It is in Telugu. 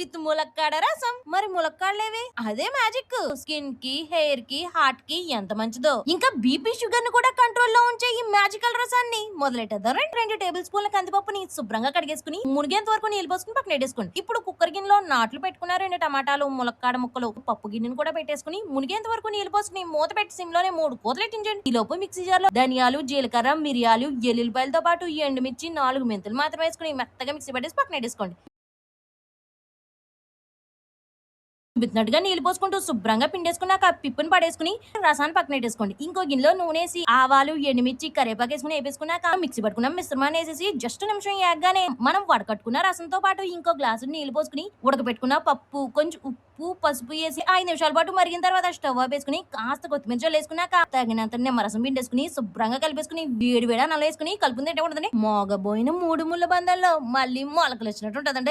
విత్ ములక్కాడ రసం. మరి ములక్కాడలేవి అదే మ్యాజిక్. స్కిన్ కి, హెయిర్ కి, హార్ట్ కి ఎంత మంచిదో. ఇంకా బీపీ షుగర్ ను కూడా కంట్రోల్లో ఉంచే ఈ మ్యాజికల్ రసాన్ని మొదలెట్టేద్దాం. 2 టేబుల్ స్పూన్ల కందిపప్పుని శుభ్రంగా కడిగేసుకుని మునిగేంత వరకు నీళ్ళు పోసుకుని పక్కన పెట్టేసుకోండి. ఇప్పుడు కుక్కర్ గిన్నెలో నాట్లు పెట్టుకున్న 2 టమాటాలు, ములక్కాడ ముక్కలు, పప్పు గిన్నెను కూడా పెట్టేసుకుని మునిగేంత వరకు నీళ్ళు పోసుకుని మూత పెట్టి సిమ్లోనే 3 కోతలెట్టించండి. ఈ లోపు మిక్సీ జార్ లో ధనియాలు, జీలకర్ర, మిరియాలు, ఎల్లుల్లిపాయలతో పాటు ఎండుమిర్చి, 4 మెంతులు మాత్రం వేసుకుని మెత్తగా మిక్సీ పట్టేసి పక్కన పెట్టేసుకోండి. చూపిస్తున్నట్టుగా నీళ్ళు పోసుకుంటూ శుభ్రంగా పిండేసుకున్నాక పిప్పుని పడేసుకుని రసాన్ని పక్కన పెట్టేసుకోండి. ఇంకో గిన్నెలో నూనెసి ఆవాలు, ఎండుమిర్చి, కరివేపాకు వేసుకుని వేపేసుకున్నాక మిక్సీ పట్టుకున్న మిశ్రమాన్ని వేసేసి జస్ట్ నిమిషం ఏగానే మనం వడకట్టుకున్న రసంతో పాటు ఇంకో గ్లాసు నీళ్ళు పోసుకుని ఉడకబెట్టుకున్న పప్పు, కొంచెం ఉప్పు, పసుపు వేసి 5 నిమిషాల పాటు మరిగిన తర్వాత స్టవ్ ఆపేసుకుని కాస్త కొత్తిమీర వేసుకున్నాక తగినంత నిమ్మరసం పిండేసుకుని శుభ్రంగా కలిపేసుకుని వేడి వేడి అన్నం వేసుకుని కలుపుకుంటే ఉండదండి. మోగబోయిన 3 ముళ్ళ బంధాల్లో మళ్ళీ మొలకలు వచ్చినట్టు ఉంటదండి.